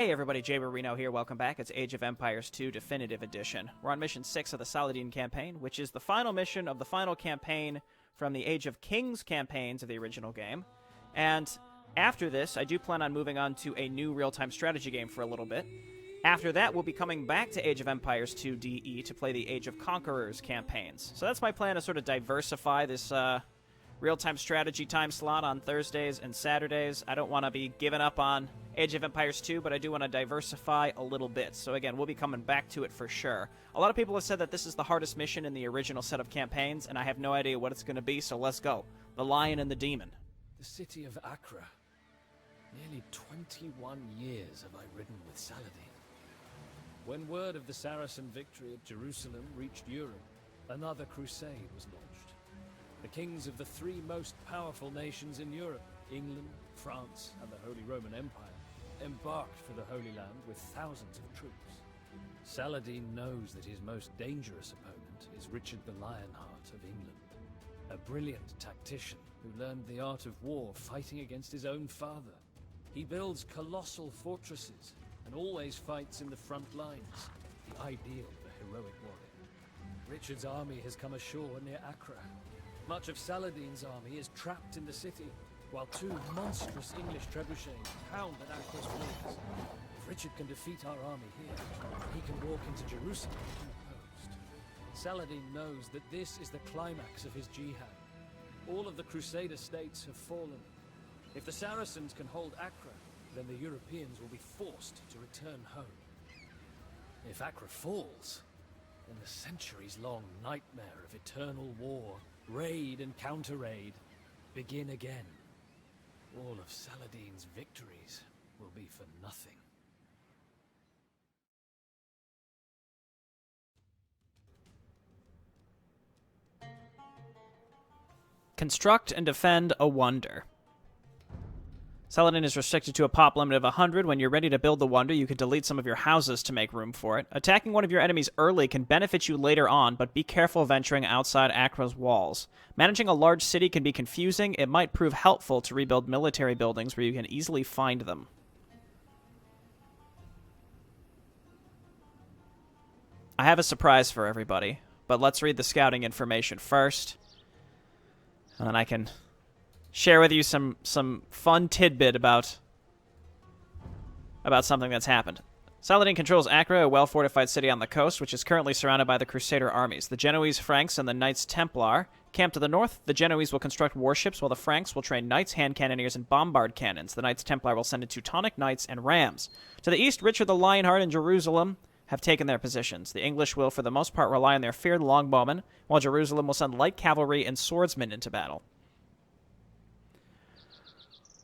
Hey everybody, Jay Marino here, welcome back. It's Age of Empires 2 Definitive Edition. We're on Mission 6 of the Saladin campaign, which is the final mission of the final campaign from the Age of Kings campaigns of the original game. And after this, I do plan on moving on to a new real-time strategy game for a little bit. After that, we'll be coming back to Age of Empires 2 DE to play the Age of Conquerors campaigns. So that's my plan, to sort of diversify this real-time strategy time slot on Thursdays and Saturdays. I don't want to be giving up on Age of Empires 2, but I do want to diversify a little bit. So again, we'll be coming back to it for sure. A lot of people have said that this is the hardest mission in the original set of campaigns, and I have no idea what it's going to be, so let's go. The Lion and the Demon. The city of Acre. Nearly 21 years have I ridden with Saladin. When word of the Saracen victory at Jerusalem reached Europe, another crusade was launched. The kings of the three most powerful nations in Europe, England, France, and the Holy Roman Empire, embarked for the Holy Land with thousands of troops. Saladin knows that his most dangerous opponent is Richard the Lionheart of England, a brilliant tactician who learned the art of war fighting against his own father. He builds colossal fortresses and always fights in the front lines, the ideal of a heroic warrior. Richard's army has come ashore near Acre. Much of Saladin's army is trapped in the city, while two monstrous English trebuchets pound at Acre's walls. If Richard can defeat our army here, he can walk into Jerusalem unopposed. Saladin knows that this is the climax of his jihad. All of the Crusader states have fallen. If the Saracens can hold Acre, then the Europeans will be forced to return home. If Acre falls, then the centuries-long nightmare of eternal war, raid and counter-raid, begin again. All of Saladin's victories will be for nothing. Construct and defend a wonder. Saladin is restricted to a pop limit of 100. When you're ready to build the wonder, you can delete some of your houses to make room for it. Attacking one of your enemies early can benefit you later on, but be careful venturing outside Acre's walls. Managing a large city can be confusing. It might prove helpful to rebuild military buildings where you can easily find them. I have a surprise for everybody, but let's read the scouting information first, and then I can share with you some fun tidbit about something that's happened. Saladin controls Acre, a well-fortified city on the coast, which is currently surrounded by the Crusader armies. The Genoese, Franks, and the Knights Templar camp to the north. The Genoese will construct warships, while the Franks will train knights, hand cannoneers, and bombard cannons. The Knights Templar will send in Teutonic knights and rams. To the east, Richard the Lionheart and Jerusalem have taken their positions. The English will, for the most part, rely on their feared longbowmen, while Jerusalem will send light cavalry and swordsmen into battle.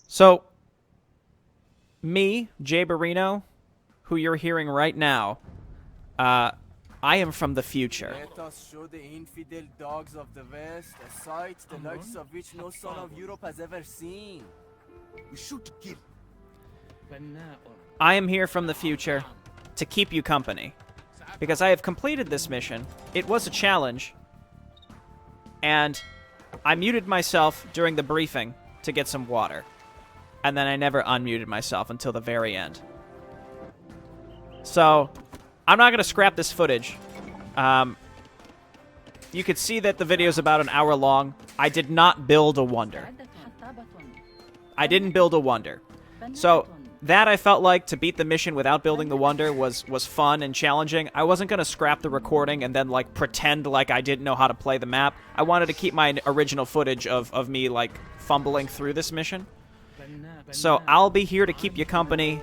So, me, Jay Barino, who you're hearing right now, I am from the future. Let us show the infidel dogs of the West a sight the likes of which no son of Europe has ever seen. We shoot to kill. I am here from the future to keep you company, because I have completed this mission. It was a challenge, and I muted myself during the briefing to get some water. And then I never unmuted myself until the very end. So, I'm not going to scrap this footage. You could see that the video is about an hour long. I did not build a wonder. I didn't build a wonder. So, that I felt like to beat the mission without building the wonder was fun and challenging. I wasn't going to scrap the recording and then, like, pretend like I didn't know how to play the map. I wanted to keep my original footage of me, like, fumbling through this mission. So I'll be here to keep you company.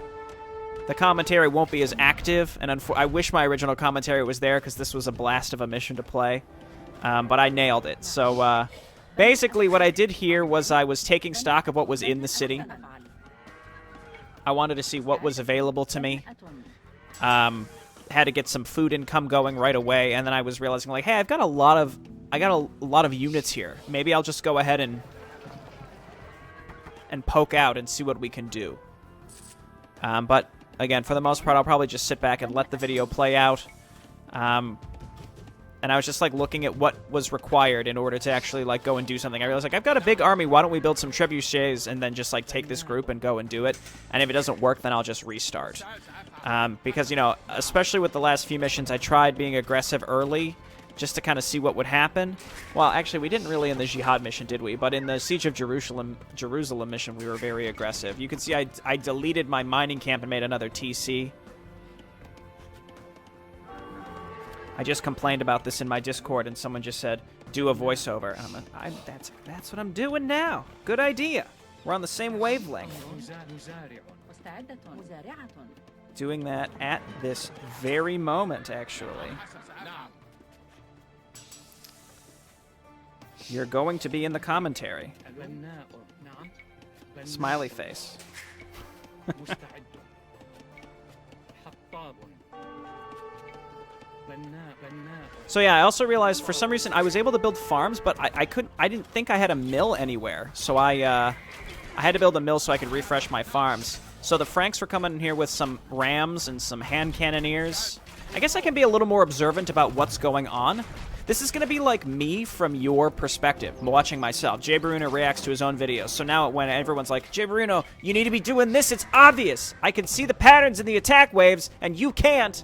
The commentary won't be as active, and I wish my original commentary was there because this was a blast of a mission to play. But I nailed it. So basically what I did here was I was taking stock of what was in the city. I wanted to see what was available to me. Had to get some food income going right away, and then I was realizing, like, hey, I got a lot of units here. Maybe I'll just go ahead and poke out and see what we can do. But, again, for the most part, I'll probably just sit back and let the video play out. and I was just like looking at what was required in order to actually like go and do something. I realized like I've got a big army. Why don't we build some trebuchets and then just like take this group and go and do it? And if it doesn't work, then I'll just restart. Because, you know, especially with the last few missions, I tried being aggressive early just to kind of see what would happen. Well, actually, we didn't really in the Jihad mission, did we? But in the Siege of Jerusalem mission, we were very aggressive. You can see I deleted my mining camp and made another TC. I just complained about this in my Discord, and someone just said, do a voiceover. And I'm like, that's what I'm doing now. Good idea. We're on the same wavelength. Doing that at this very moment, actually. You're going to be in the commentary. Smiley face. So yeah, I also realized for some reason I was able to build farms, but I didn't think I had a mill anywhere. So I had to build a mill so I could refresh my farms. So the Franks were coming in here with some rams and some hand cannoneers. I guess I can be a little more observant about what's going on. This is going to be like me from your perspective, watching myself. Jay Bruno reacts to his own videos. So now when everyone's like, Jay Bruno, you need to be doing this, it's obvious. I can see the patterns in the attack waves, and you can't.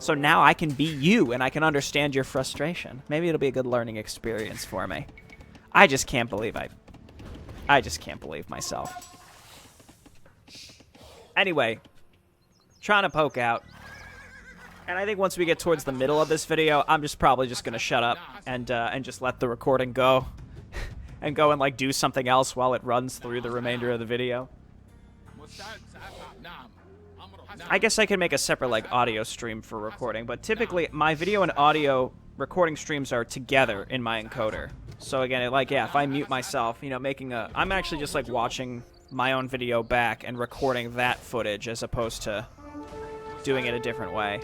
So now I can be you, and I can understand your frustration. Maybe it'll be a good learning experience for me. I just can't believe I just can't believe myself. Anyway, trying to poke out. And I think once we get towards the middle of this video, I'm just probably just going to shut up and just let the recording go. And go and, like, do something else while it runs through the remainder of the video. I guess I could make a separate, like, audio stream for recording, but typically my video and audio recording streams are together in my encoder. So again, like, yeah, if I mute myself, you know, I'm actually just, like, watching my own video back and recording that footage as opposed to doing it a different way.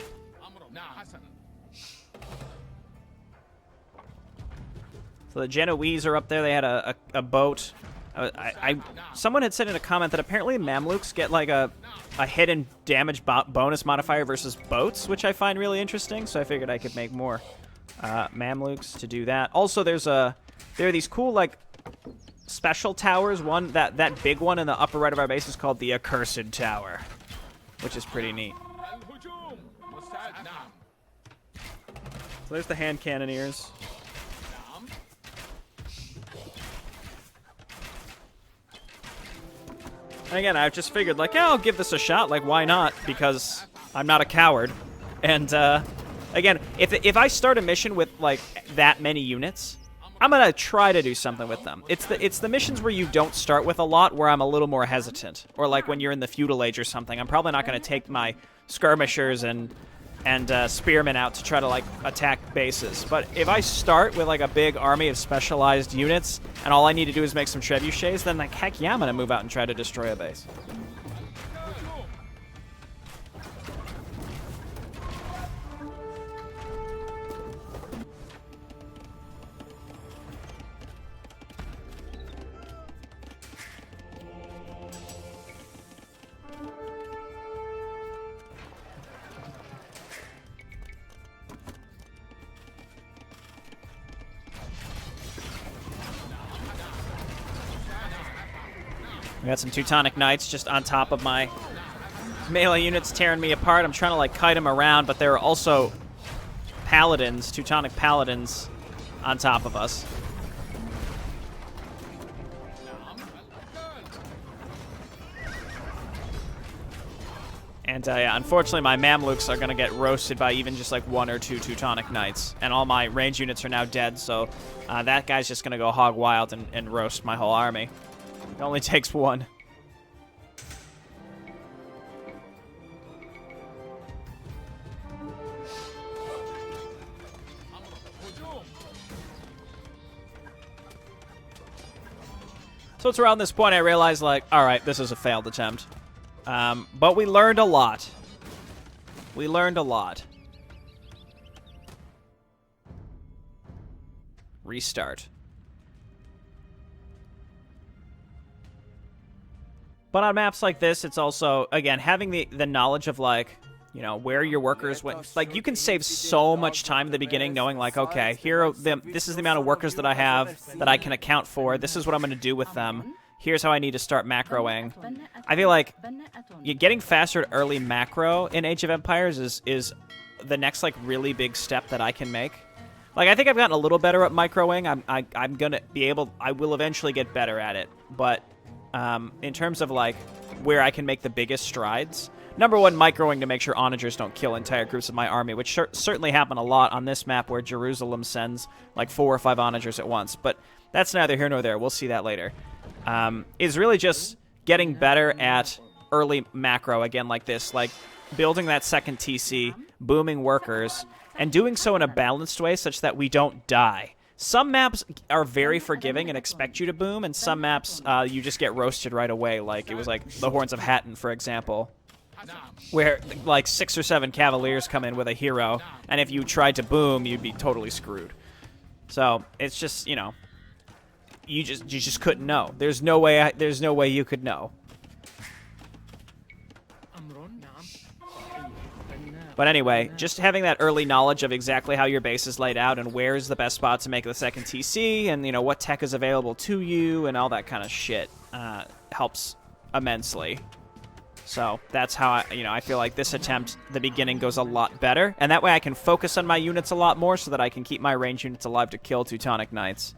So the Genoese are up there. They had a boat. Someone had said in a comment that apparently Mamluks get like a hidden damage bonus modifier versus boats, which I find really interesting. So I figured I could make more Mamluks to do that. Also, there are these cool like special towers. One that big one in the upper right of our base is called the Accursed Tower, which is pretty neat. So there's the hand cannoneers. And again, I've just figured, like, yeah, I'll give this a shot. Like, why not? Because I'm not a coward. And, again, if I start a mission with, like, that many units, I'm going to try to do something with them. It's the missions where you don't start with a lot where I'm a little more hesitant. Or, like, when you're in the feudal age or something. I'm probably not going to take my skirmishers and spearmen out to try to, like, attack bases. But if I start with, like, a big army of specialized units, and all I need to do is make some trebuchets, then, like, heck yeah, I'm gonna move out and try to destroy a base. We got some Teutonic Knights just on top of my melee units tearing me apart. I'm trying to, like, kite them around, but there are also paladins, Teutonic paladins, on top of us. And, yeah, unfortunately, my Mamluks are going to get roasted by even just, like, 1 or 2 Teutonic Knights. And all my range units are now dead, so that guy's just going to go hog wild and roast my whole army. It only takes 1. So it's around this point I realized, like, alright, this is a failed attempt. But we learned a lot. We learned a lot. Restart. But on maps like this, it's also, again, having the knowledge of, like, You know, where your workers went. Like, you can save so much time in the beginning knowing, like, okay, this is the amount of workers that I have that I can account for. This is what I'm going to do with them. Here's how I need to start macroing. I feel like getting faster at early macro in Age of Empires is the next, like, really big step that I can make. Like, I think I've gotten a little better at microing. I'm going to be able... I will eventually get better at it. But in terms of, like, where I can make the biggest strides... Number one, microing to make sure onagers don't kill entire groups of my army, which certainly happen a lot on this map where Jerusalem sends, like, 4 or 5 onagers at once. But that's neither here nor there. We'll see that later. Is really just getting better at early macro, again, like this. Like, building that second TC, booming workers, and doing so in a balanced way such that we don't die. Some maps are very forgiving and expect you to boom, and some maps you just get roasted right away. Like, it was like the Horns of Hatton, for example, where like 6 or 7 cavaliers come in with a hero, and if you tried to boom, you'd be totally screwed. So it's just, you know, you just couldn't know. There's no way you could know. But anyway, just having that early knowledge of exactly how your base is laid out and where's the best spot to make the second TC, and, you know, what tech is available to you and all that kind of shit helps immensely. So that's how I feel like this attempt, the beginning, goes a lot better, and that way I can focus on my units a lot more so that I can keep my range units alive to kill Teutonic Knights.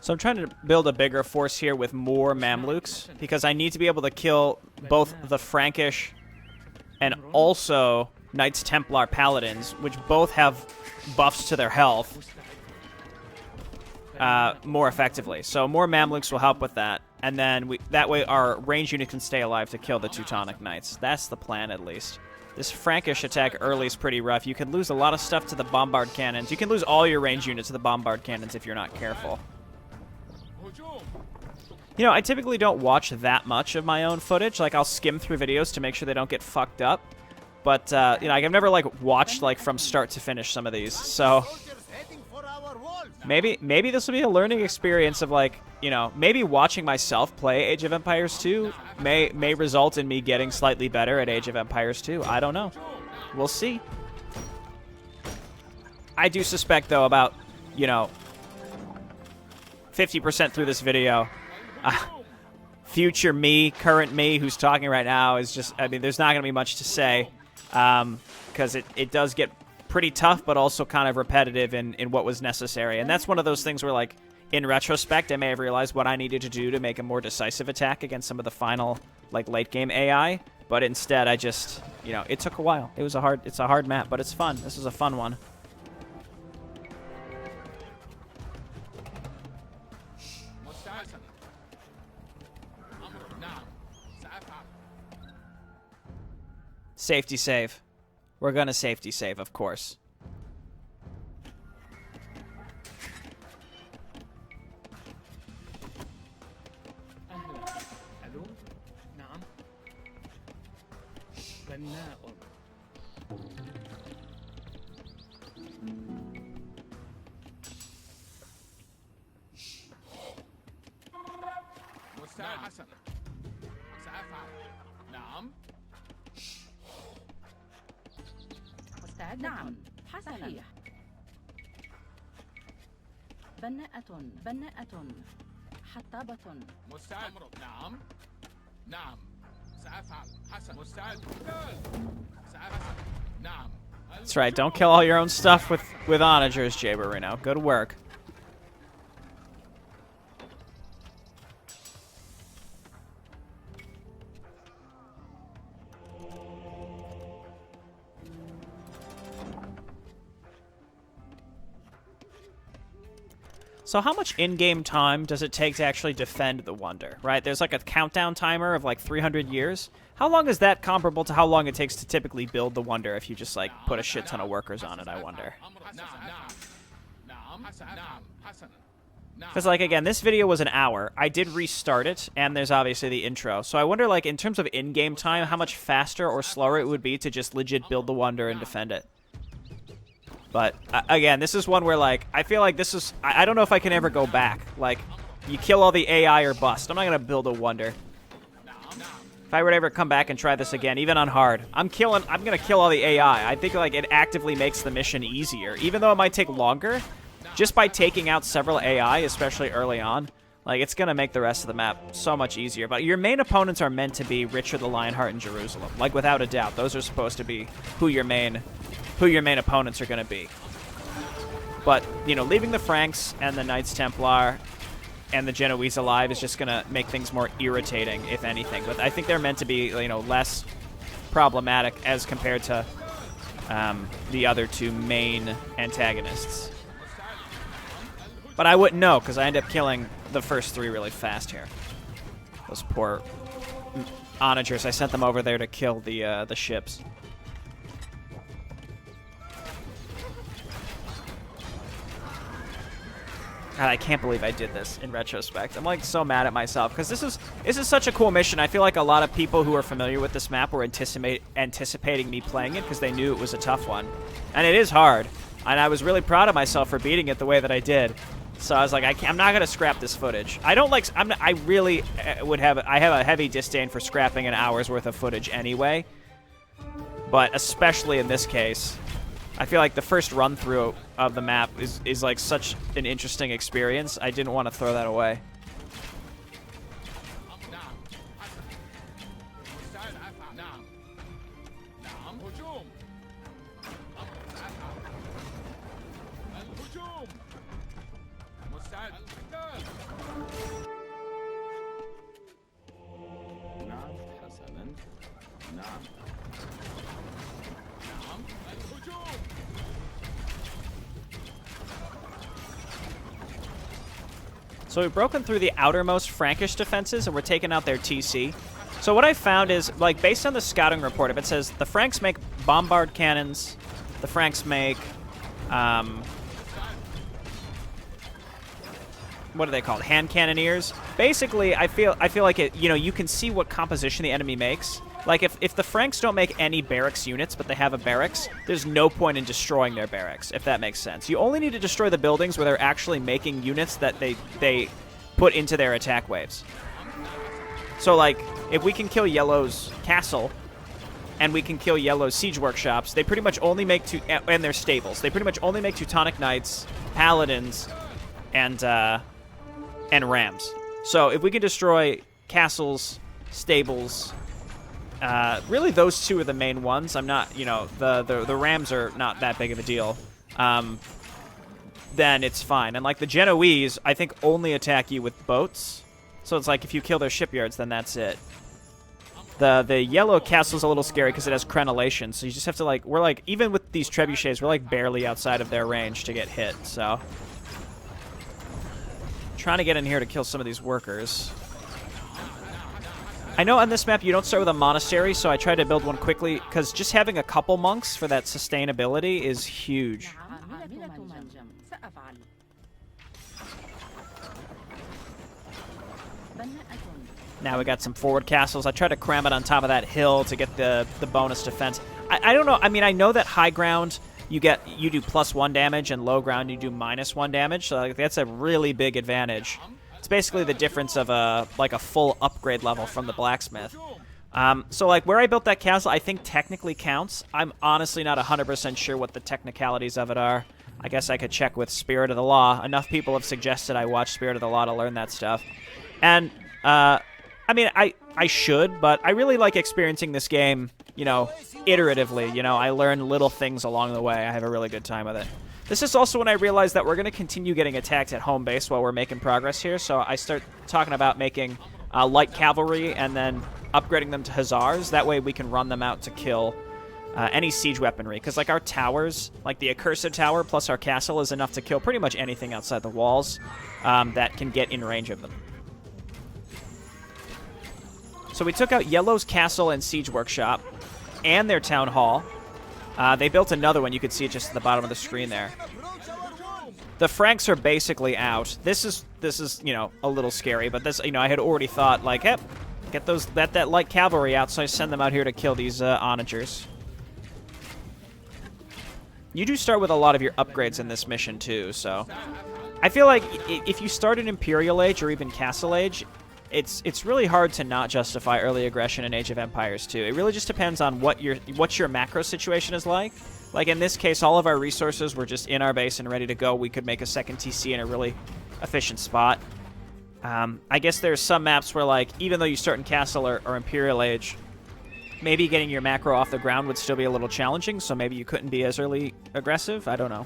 So I'm trying to build a bigger force here with more Mamluks, because I need to be able to kill both the Frankish and also Knights Templar Paladins, which both have buffs to their health, more effectively. So more Mamluks will help with that, and then that way our range unit can stay alive to kill the Teutonic Knights. That's the plan, at least. This Frankish attack early is pretty rough. You can lose a lot of stuff to the bombard cannons. You can lose all your range units to the bombard cannons if you're not careful. You know, I typically don't watch that much of my own footage. Like, I'll skim through videos to make sure they don't get fucked up. But, you know, I've never, like, watched, like, from start to finish some of these. So, maybe this will be a learning experience of, like, you know, maybe watching myself play Age of Empires 2 may result in me getting slightly better at Age of Empires 2. I don't know. We'll see. I do suspect, though, about, you know, 50% through this video, future me, current me, who's talking right now, is just, I mean, there's not going to be much to say, because it does get pretty tough, but also kind of repetitive in what was necessary. And that's one of those things where, like, in retrospect, I may have realized what I needed to do to make a more decisive attack against some of the final, like, late-game AI, but instead I just, you know, it took a while. It's a hard map, but it's fun. This is a fun one. Safety save. We're gonna safety save, of course. نعم صحيح بناءة حطابة مستعد نعم سأفعل حسن مستعد سأفعل نعم. That's right, don't kill all your own stuff with onagers, Jaberino. Good work. So how much in-game time does it take to actually defend the Wonder, right? There's like a countdown timer of like 300 years. How long is that comparable to how long it takes to typically build the Wonder if you just like put a shit ton of workers on it, I wonder? Because like, again, this video was an hour. I did restart it, and there's obviously the intro. So I wonder, like, in terms of in-game time, how much faster or slower it would be to just legit build the Wonder and defend it. But, again, this is one where, like, I feel like this is... I don't know if I can ever go back. Like, you kill all the AI or bust. I'm not going to build a Wonder. If I were to ever come back and try this again, even on hard, I'm going to kill all the AI. I think, like, it actively makes the mission easier. Even though it might take longer, just by taking out several AI, especially early on, like, it's going to make the rest of the map so much easier. But your main opponents are meant to be Richard the Lionheart and Jerusalem. Like, without a doubt. Those are supposed to be who your main opponents are going to be. But, you know, leaving the Franks and the Knights Templar and the Genoese alive is just going to make things more irritating, if anything. But I think they're meant to be, you know, less problematic as compared to the other two main antagonists. But I wouldn't know, because I end up killing the first three really fast here. Those poor onagers. I sent them over there to kill the ships. God, I can't believe I did this in retrospect. I'm like so mad at myself because this is such a cool mission. I feel like a lot of people who are familiar with this map were anticipating me playing it because they knew it was a tough one, and it is hard. And I was really proud of myself for beating it the way that I did. So I was like, I'm not gonna scrap this footage. I don't like. I really would have. I have a heavy disdain for scrapping an hour's worth of footage anyway. But especially in this case, I feel like the first run through of the map is like such an interesting experience. I didn't want to throw that away. So we've broken through the outermost Frankish defenses, and we're taking out their TC. So what I found is, like, based on the scouting report, if it says the Franks make bombard cannons, the Franks make, what are they called? Hand cannoneers. Basically, I feel like it. You know, you can see what composition the enemy makes. Like, if the Franks don't make any barracks units, but they have a barracks, there's no point in destroying their barracks, if that makes sense. You only need to destroy the buildings where they're actually making units that they put into their attack waves. So, like, if we can kill Yellow's castle, and we can kill Yellow's siege workshops, they pretty much only make and their stables. They pretty much only make Teutonic Knights, Paladins, and Rams. So, if we can destroy castles, stables... really, those two are the main ones. I'm not, you know, the Rams are not that big of a deal. Then it's fine. And, like, the Genoese, I think, only attack you with boats. So it's like, if you kill their shipyards, then that's it. The yellow castle's a little scary because it has crenellation. So you just have to, like, we're, like, even with these trebuchets, we're, like, barely outside of their range to get hit. So, trying to get in here to kill some of these workers. I know on this map you don't start with a monastery, so I tried to build one quickly, because just having a couple monks for that sustainability is huge. Now we got some forward castles. I tried to cram it on top of that hill to get the bonus defense. I don't know. I mean, I know that high ground you do +1 damage, and low ground you do -1 damage, so like, that's a really big advantage. It's basically the difference of a full upgrade level from the blacksmith. So like where I built that castle, I think technically counts. I'm honestly not 100% sure what the technicalities of it are. I guess I could check with Spirit of the Law. Enough people have suggested I watch Spirit of the Law to learn that stuff. And I mean, I should, but I really like experiencing this game, you know, iteratively. You know, I learn little things along the way. I have a really good time with it. This is also when I realized that we're going to continue getting attacked at home base while we're making progress here, so I start talking about making light cavalry and then upgrading them to hussars. That way we can run them out to kill any siege weaponry, because like our towers, like the accursed tower plus our castle is enough to kill pretty much anything outside the walls that can get in range of them. So we took out Yellow's castle and siege workshop and their town hall. They built another one. You could see it just at the bottom of the screen there. The Franks are basically out. This is you know, a little scary, but this, you know, I had already thought like, hey, get that light cavalry out, so I send them out here to kill these onagers. You do start with a lot of your upgrades in this mission too, so I feel like if you start in Imperial Age or even Castle Age, it's really hard to not justify early aggression in Age of Empires 2. It really just depends on what your macro situation is like. Like in this case, all of our resources were just in our base and ready to go. We could make a second TC in a really efficient spot. I guess there's some maps where, like, even though you start in Castle or Imperial Age, maybe getting your macro off the ground would still be a little challenging, so maybe you couldn't be as early aggressive. I don't know.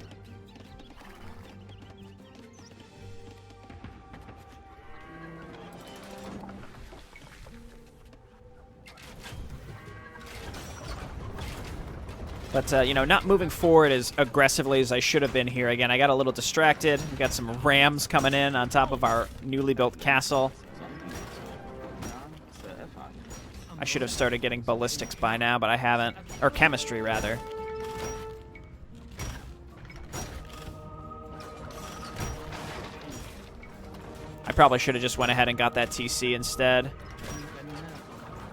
But, you know, not moving forward as aggressively as I should have been here. Again, I got a little distracted. We got some rams coming in on top of our newly built castle. I should have started getting ballistics by now, but I haven't. Or chemistry, rather. I probably should have just went ahead and got that TC instead.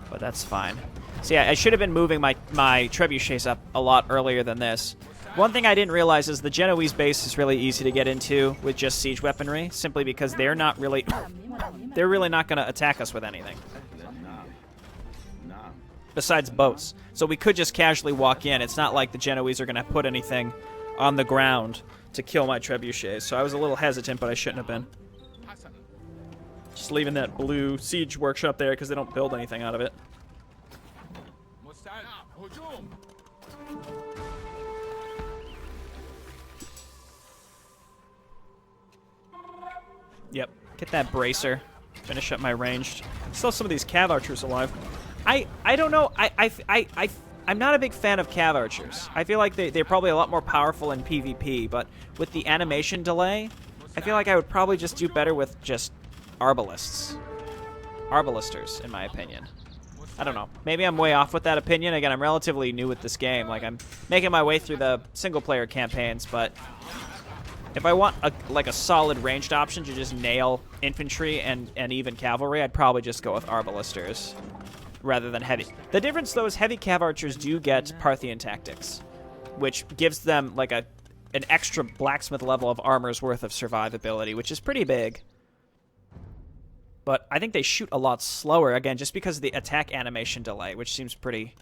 But that's fine. So yeah, I should have been moving my trebuchets up a lot earlier than this. One thing I didn't realize is the Genoese base is really easy to get into with just siege weaponry, simply because they're really not going to attack us with anything. Besides boats. So we could just casually walk in. It's not like the Genoese are going to put anything on the ground to kill my trebuchets. So I was a little hesitant, but I shouldn't have been. Just leaving that blue siege workshop there because they don't build anything out of it. Yep, get that bracer. Finish up my ranged. Still some of these cav archers alive. I don't know. I'm not a big fan of cav archers. I feel like they're probably a lot more powerful in PvP, but with the animation delay, I feel like I would probably just do better with just arbalists. Arbalisters, in my opinion. I don't know. Maybe I'm way off with that opinion. Again, I'm relatively new with this game. Like, I'm making my way through the single-player campaigns, but if I want a solid ranged option to just nail infantry and even cavalry, I'd probably just go with arbalisters rather than heavy. The difference, though, is heavy cav archers do get Parthian tactics, which gives them like an extra blacksmith level of armor's worth of survivability, which is pretty big. But I think they shoot a lot slower, again, just because of the attack animation delay, which seems pretty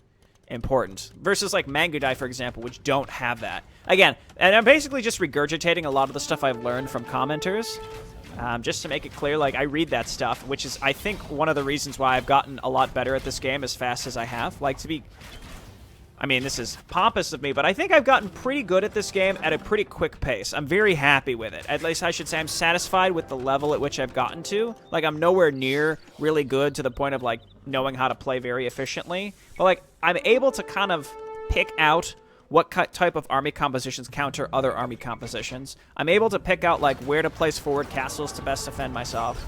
important. Versus, like, Mangudai, for example, which don't have that. Again, and I'm basically just regurgitating a lot of the stuff I've learned from commenters. Just to make it clear, like, I read that stuff, which is, I think, one of the reasons why I've gotten a lot better at this game as fast as I have. Like, to be... I mean, this is pompous of me, but I think I've gotten pretty good at this game at a pretty quick pace. I'm very happy with it. At least I should say I'm satisfied with the level at which I've gotten to. Like, I'm nowhere near really good to the point of, like, knowing how to play very efficiently. But, like, I'm able to kind of pick out what type of army compositions counter other army compositions. I'm able to pick out, like, where to place forward castles to best defend myself.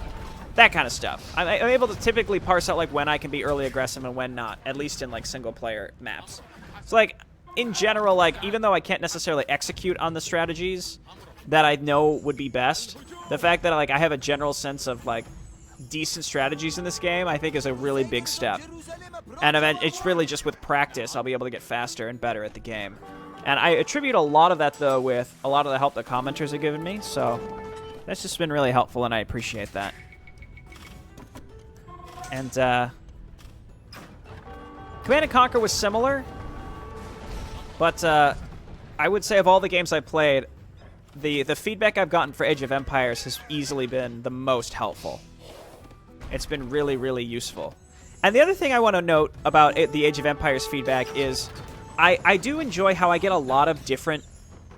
That kind of stuff. I'm able to typically parse out, like, when I can be early aggressive and when not, at least in, like, single-player maps. So, like, in general, like, even though I can't necessarily execute on the strategies that I know would be best, the fact that, like, I have a general sense of, like, decent strategies in this game, I think is a really big step. And it's really just with practice, I'll be able to get faster and better at the game. And I attribute a lot of that, though, with a lot of the help that commenters have given me, so that's just been really helpful, and I appreciate that. And, Command & Conquer was similar. But I would say of all the games I played, the feedback I've gotten for Age of Empires has easily been the most helpful. It's been really, really useful. And the other thing I want to note about the Age of Empires feedback is I do enjoy how I get a lot of different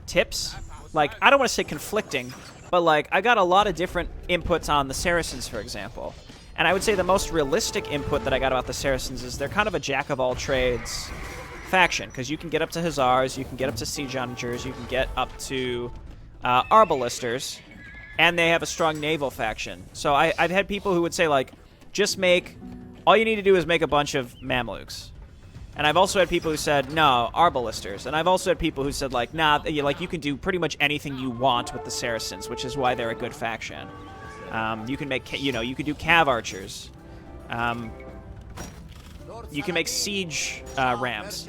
tips. Like, I don't want to say conflicting, but, like, I got a lot of different inputs on the Saracens, for example. And I would say the most realistic input that I got about the Saracens is they're kind of a jack-of-all-trades faction, because you can get up to Hussars, you can get up to Siege Onagers, you can get up to Arbalisters, and they have a strong naval faction. So I've had people who would say, like, just make... All you need to do is make a bunch of Mamluks. And I've also had people who said, no, Arbalisters. And I've also had people who said, like, nah, you can do pretty much anything you want with the Saracens, which is why they're a good faction. You can make, you can do Cav Archers. You can make Siege Rams.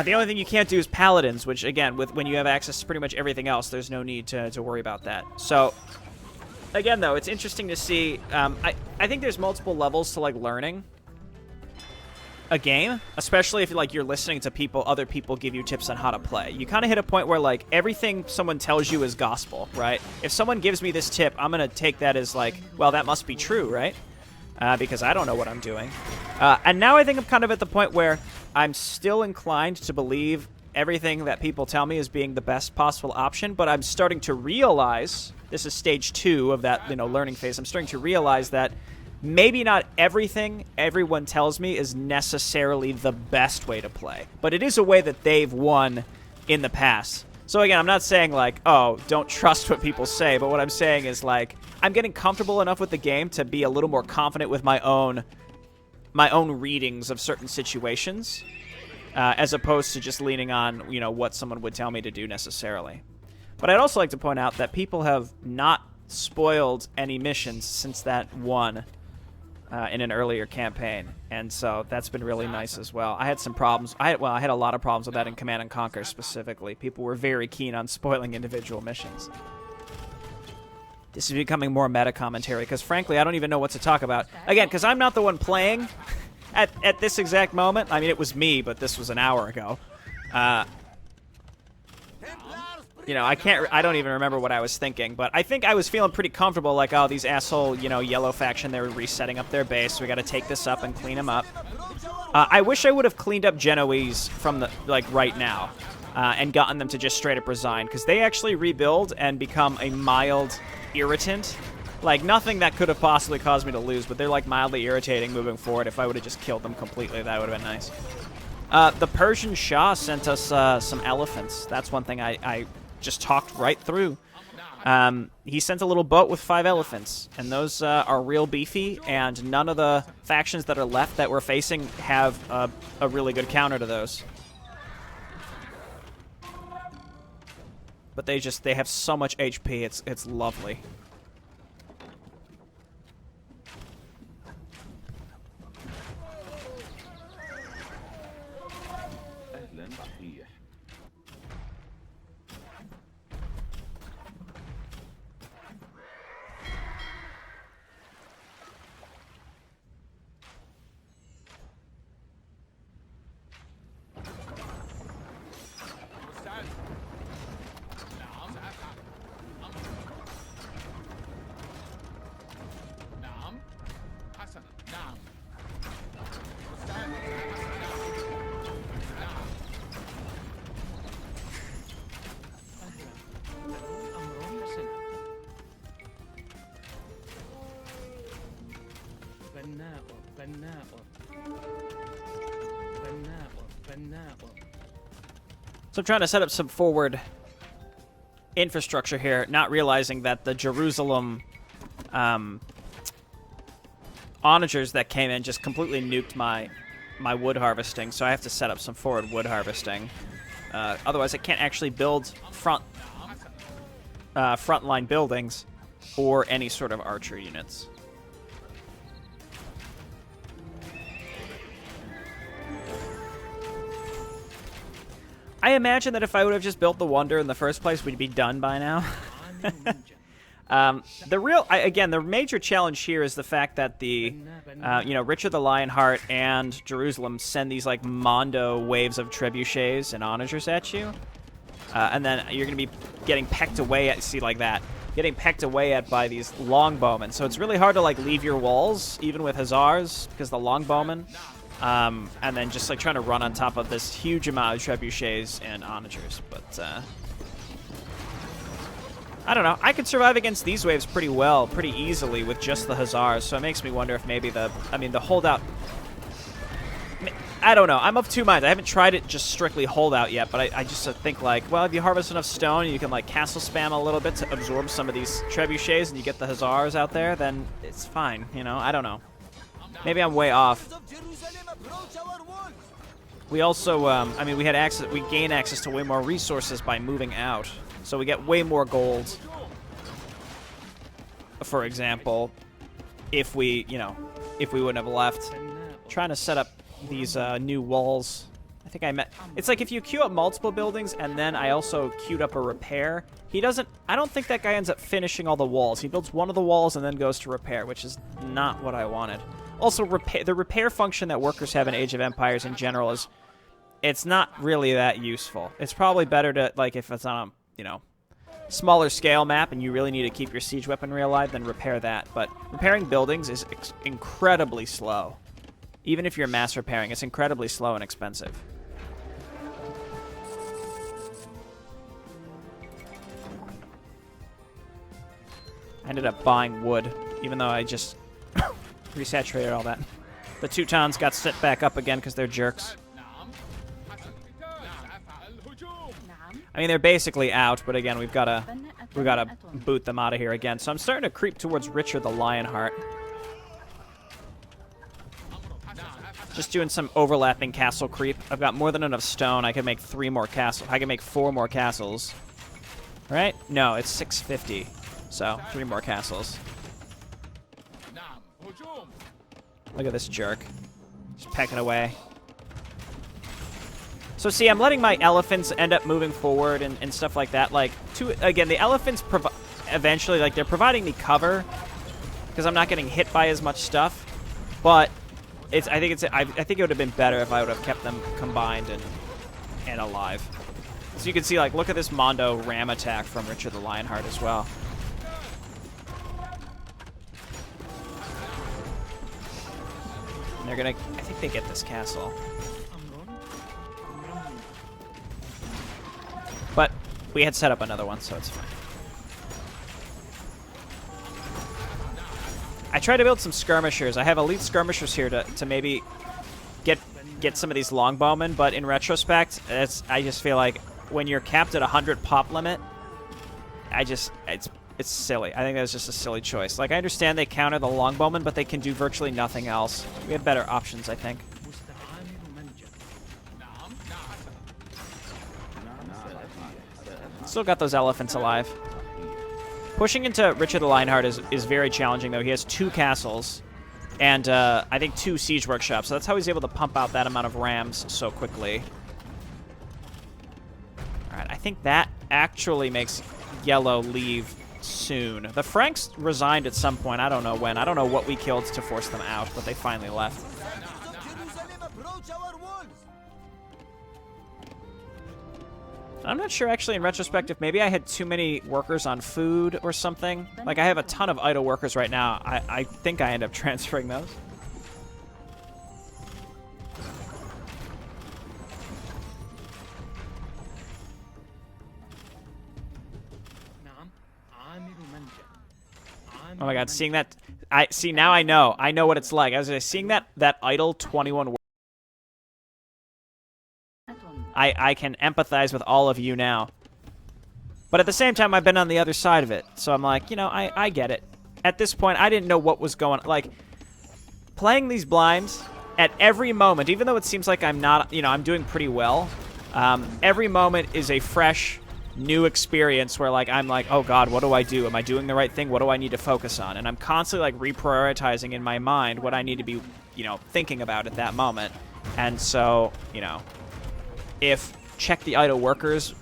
The only thing you can't do is Paladins, which, again, when you have access to pretty much everything else, there's no need to worry about that. So, again, though, it's interesting to see. I think there's multiple levels to, like, learning a game, especially if like you're listening to other people give you tips on how to play. You kind of hit a point where like everything someone tells you is gospel, right? If someone gives me this tip, I'm gonna take that as like, well, that must be true, right? Because I don't know what I'm doing. And now I think I'm kind of at the point where I'm still inclined to believe everything that people tell me is being the best possible option, but I'm starting to realize, this is stage 2 of that, learning phase. I'm starting to realize that maybe not everything everyone tells me is necessarily the best way to play, but it is a way that they've won in the past. So again, I'm not saying like, oh, don't trust what people say, but what I'm saying is like, I'm getting comfortable enough with the game to be a little more confident with my own readings of certain situations, as opposed to just leaning on, what someone would tell me to do necessarily. But I'd also like to point out that people have not spoiled any missions since that one in an earlier campaign, and so that's been really nice as well. I had some problems. I had a lot of problems with that in Command & Conquer specifically. People were very keen on spoiling individual missions. This is becoming more meta commentary because, frankly, I don't even know what to talk about. Again, because I'm not the one playing at this exact moment. I mean, it was me, but this was an hour ago. I don't even remember what I was thinking, but I think I was feeling pretty comfortable, like, oh, these asshole, yellow faction, they're resetting up their base, so we gotta take this up and clean them up. I wish I would have cleaned up Genoese from right now, and gotten them to just straight up resign, because they actually rebuild and become a mild irritant. Like, nothing that could have possibly caused me to lose, but they're, like, mildly irritating moving forward. If I would have just killed them completely, that would have been nice. The Persian Shah sent us some elephants. That's one thing I just talked right through. He sent a little boat with 5 elephants, and those are real beefy, and none of the factions that are left that we're facing have a really good counter to those. But they have so much HP, it's lovely. So I'm trying to set up some forward infrastructure here, not realizing that the Jerusalem onagers that came in just completely nuked my wood harvesting, so I have to set up some forward wood harvesting. Otherwise, I can't actually build frontline buildings or any sort of archer units. I imagine that if I would have just built the Wonder in the first place, we'd be done by now. The major challenge here is the fact that the, Richard the Lionheart and Jerusalem send these, like, Mondo waves of trebuchets and onagers at you. And then you're going to be getting pecked away at, getting pecked away at by these longbowmen. So it's really hard to, like, leave your walls, even with Hussars, because the longbowmen. And then just, like, trying to run on top of this huge amount of trebuchets and onagers. But, I don't know. I could survive against these waves pretty well, pretty easily with just the Hussars, so it makes me wonder if maybe the holdout... I don't know. I'm of two minds. I haven't tried it just strictly holdout yet, but I just think like, well, if you harvest enough stone, you can like castle spam a little bit to absorb some of these trebuchets, and you get the hussars out there, then it's fine. You know, I don't know. Maybe I'm way off. We also, I mean, we had access. We gain access to way more resources by moving out, so we get way more gold. For example, if we, you know, if we wouldn't have left. Trying to set up these new walls. I think I met. It's like if you queue up multiple buildings and then I also queued up a repair. He doesn't. I don't think that guy ends up finishing all the walls. He builds one of the walls and then goes to repair, which is not what I wanted. Also, the repair function that workers have in Age of Empires in general is, it's not really that useful. It's probably better to, like, if it's on a, you know, smaller scale map and you really need to keep your siege weaponry alive, then repair that. But repairing buildings is incredibly slow. Even if you're mass repairing, it's incredibly slow and expensive. I ended up buying wood, even though I just resaturated all that. The Teutons got set back up again because they're jerks. I mean, they're basically out, but again, we've gotta boot them out of here again. So I'm starting to creep towards Richard the Lionheart. Just doing some overlapping castle creep. I've got more than enough stone. I can make 3 more castles. I can make 4 more castles. Right? No, it's 650. So, 3 more castles. Look at this jerk. Just pecking away. So see, I'm letting my elephants end up moving forward and stuff like that. Like, again, the elephants eventually, like, they're providing me cover because I'm not getting hit by as much stuff. But I think it would have been better if I would have kept them combined and alive. So you can see, like, look at this Mondo ram attack from Richard the Lionheart as well. And they're gonna, I think they get this castle. But we had set up another one, so it's fine. I tried to build some skirmishers. I have elite skirmishers here to maybe get some of these longbowmen, but in retrospect, I just feel like when you're capped at 100 pop limit, it's silly. I think that's just a silly choice. Like, I understand they counter the longbowmen, but they can do virtually nothing else. We have better options, I think. Still got those elephants alive. Pushing into Richard the Lionheart is very challenging, though. He has 2 castles and I think 2 siege workshops, so that's how he's able to pump out that amount of rams so quickly. Alright, I think that actually makes yellow leave soon. The Franks resigned at some point. I don't know when. I don't know what we killed to force them out, but they finally left. I'm not sure, actually, in retrospect, if maybe I had too many workers on food or something. Like, I have a ton of idle workers right now. I think I end up transferring those. Oh my god, seeing that... now I know. I know what it's like. I was seeing that idle 21... I can empathize with all of you now. But at the same time, I've been on the other side of it. So I'm like, you know, I get it. At this point, I didn't know what was going on. Like, playing these blinds, at every moment, even though it seems like I'm not, you know, I'm doing pretty well, every moment is a fresh, new experience where, like, I'm like, oh god, what do I do? Am I doing the right thing? What do I need to focus on? And I'm constantly, like, reprioritizing in my mind what I need to be, you know, thinking about at that moment. And so, you know... if check the idle workers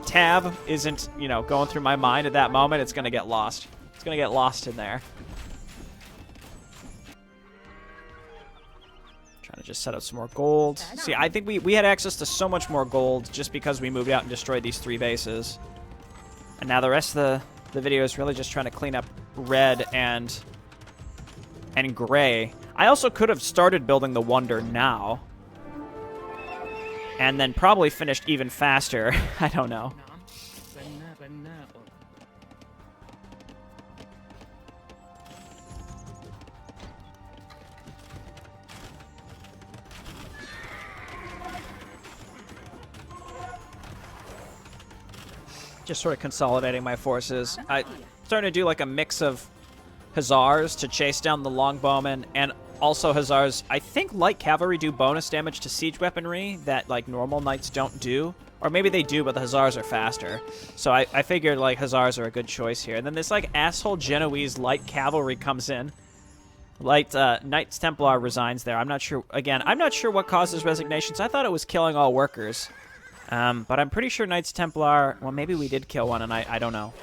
tab isn't, you know, going through my mind at that moment, it's going to get lost. It's going to get lost in there. Trying to just set up some more gold. See, I think we had access to so much more gold just because we moved out and destroyed these 3 bases. And now the rest of the video is really just trying to clean up red and gray. I also could have started building the Wonder now. And then probably finished even faster. I don't know. Just sort of consolidating my forces. I'm starting to do like a mix of Hussars to chase down the longbowmen, and also Hussars. I think light cavalry do bonus damage to siege weaponry that like normal knights don't do. Or maybe they do, but the Hussars are faster. So I figured like Hussars are a good choice here. And then this like asshole Genoese light cavalry comes in. Knights Templar resigns there. I'm not sure. Again, I'm not sure what causes resignations. I thought it was killing all workers. But I'm pretty sure Knights Templar... Well, maybe we did kill one, and I don't know.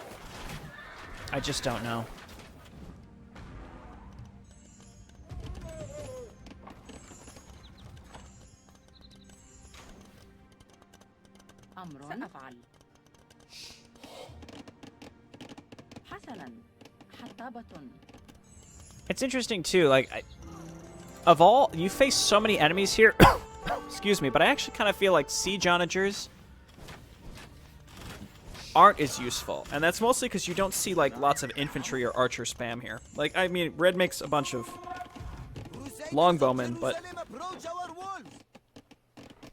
I just don't know. أمر سأفعل. حسنا. حطابة. It's interesting, too. Like, of all... You face so many enemies here... Excuse me, but I actually kind of feel like siege onagers aren't as useful. And that's mostly because you don't see, like, lots of infantry or archer spam here. Like, I mean, Red makes a bunch of longbowmen, but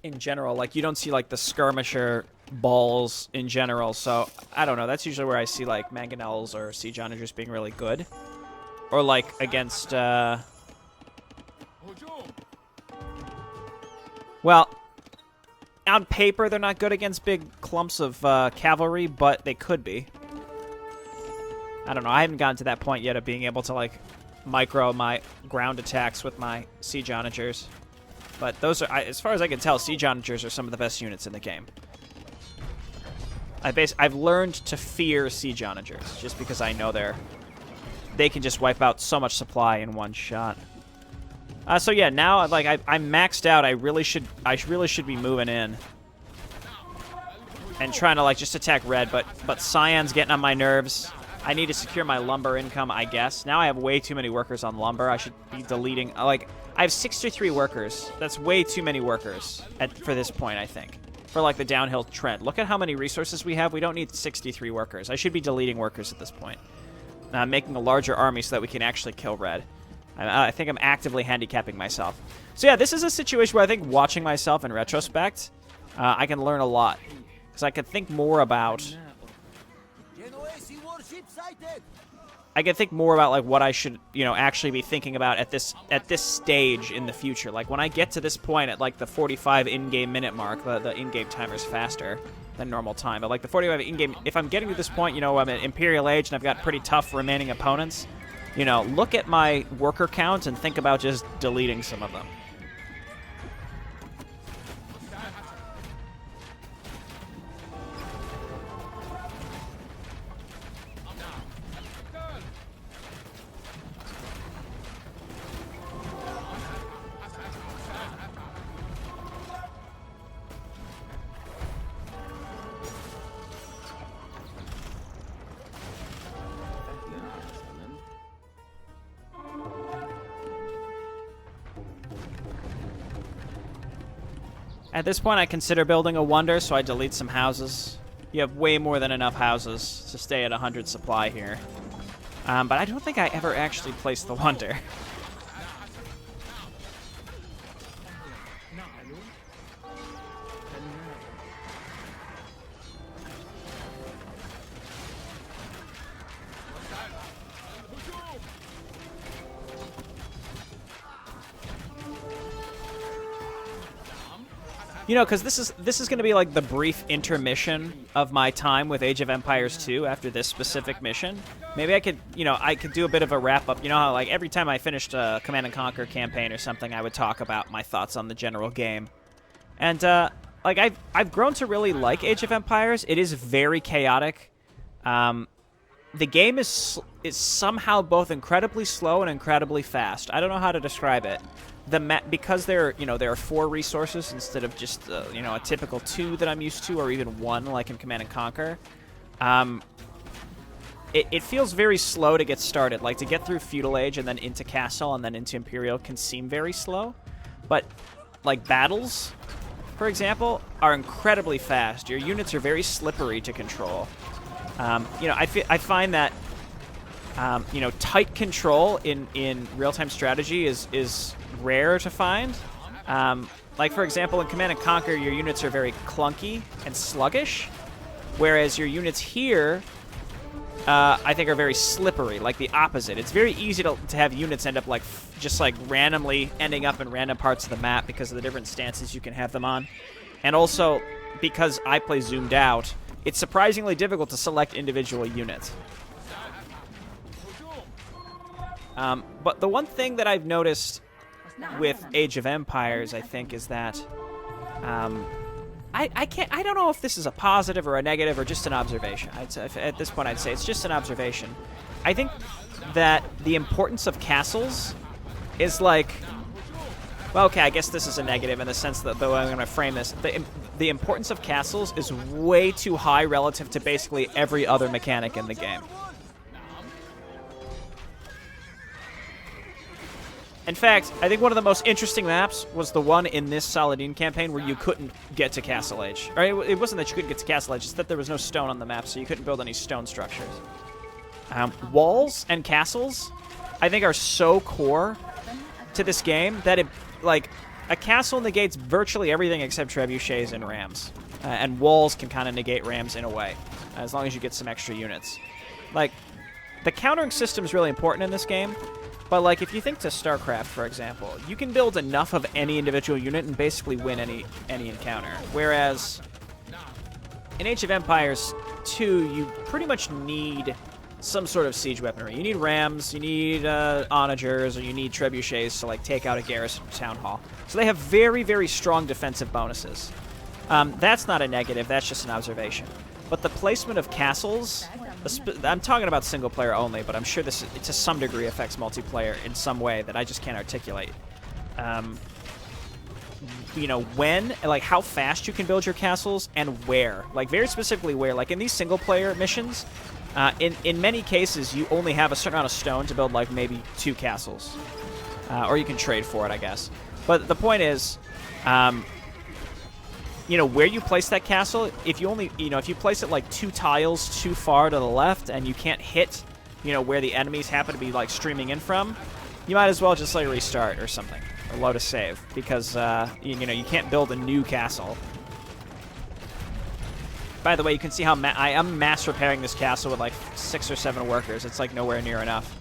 in general, like, you don't see, like, the skirmisher balls in general. So, I don't know. That's usually where I see, like, mangonels or siege onagers being really good. Or, like, against, well, on paper, they're not good against big clumps of cavalry, but they could be. I don't know. I haven't gotten to that point yet of being able to, like, micro my ground attacks with my siege onagers. But those are, as far as I can tell, siege onagers are some of the best units in the game. I've learned to fear siege onagers just because I know they can just wipe out so much supply in one shot. So yeah, now like I'm maxed out. I really should be moving in and trying to like just attack red, but Cyan's getting on my nerves. I need to secure my lumber income, I guess. Now I have way too many workers on lumber. I should be deleting. Like I have 63 workers. That's way too many workers for this point, I think. For like the downhill trend. Look at how many resources we have. We don't need 63 workers. I should be deleting workers at this point. Making a larger army so that we can actually kill red. I think I'm actively handicapping myself. So yeah, this is a situation where I think watching myself in retrospect, I can learn a lot. Because I can think more about... I can think more about like what I should, actually be thinking about at this stage in the future. Like when I get to this point at like the 45 in-game minute mark, the in-game timer's faster than normal time. But like the 45 in-game, if I'm getting to this point, I'm at Imperial Age and I've got pretty tough remaining opponents. Look at my worker count and think about just deleting some of them. At this point, I consider building a wonder, so I delete some houses. You have way more than enough houses to stay at 100 supply here. But I don't think I ever actually placed the wonder. Because this is going to be like the brief intermission of my time with Age of Empires 2 after this specific mission. Maybe I could do a bit of a wrap up. You know how like every time I finished a Command and Conquer campaign or something, I would talk about my thoughts on the general game. And like I've grown to really like Age of Empires. It is very chaotic. The game is somehow both incredibly slow and incredibly fast. I don't know how to describe it. Because there are 4 resources instead of just a typical 2 that I'm used to, or even 1 like in Command and Conquer. It feels very slow to get started. Like to get through Feudal Age and then into Castle and then into Imperial can seem very slow, but like battles, for example, are incredibly fast. Your units are very slippery to control. I find that tight control in real-time strategy is rare to find. Like, for example, in Command & Conquer, your units are very clunky and sluggish, Whereas your units here, I think, are very slippery, like the opposite. It's very easy to have units end up like just like randomly ending up in random parts of the map because of the different stances you can have them on. And also, because I play zoomed out, it's surprisingly difficult to select individual units. But the one thing that I've noticed with Age of Empires, I think, is that I don't know if this is a positive or a negative or just an observation. At this point, I'd say it's just an observation. I think that the importance of castles is like, well, okay, I guess this is a negative in the sense that, though I'm going to frame this, the importance of castles is way too high relative to basically every other mechanic in the game. In fact, I think one of the most interesting maps was the one in this Saladin campaign where you couldn't get to Castle Age. Or it wasn't that you couldn't get to Castle Age, it's that there was no stone on the map, so you couldn't build any stone structures. Walls and castles, I think, are so core to this game that a castle negates virtually everything except trebuchets and rams. And walls can kind of negate rams in a way, as long as you get some extra units. Like, the countering system is really important in this game. But, like, if you think to StarCraft, for example, you can build enough of any individual unit and basically win any encounter. Whereas in Age of Empires 2, you pretty much need some sort of siege weaponry. You need rams, you need onagers, or you need trebuchets to, like, take out a garrison town hall. So they have very, very strong defensive bonuses. That's not a negative, that's just an observation. But the placement of castles, I'm talking about single player only, but I'm sure this to some degree affects multiplayer in some way that I just can't articulate. You know, when, like, how fast you can build your castles and where. Like, very specifically where. Like, in these single player missions, in many cases, you only have a certain amount of stone to build, like, maybe 2 castles. Or you can trade for it, I guess. But the point is, you know, where you place that castle, if you place it like 2 tiles too far to the left and you can't hit, you know, where the enemies happen to be, like, streaming in from, you might as well just, like, restart or something, or load a save, because, you know, you can't build a new castle. By the way, you can see how I am mass repairing this castle with, like, 6 or 7 workers. It's, like, nowhere near enough.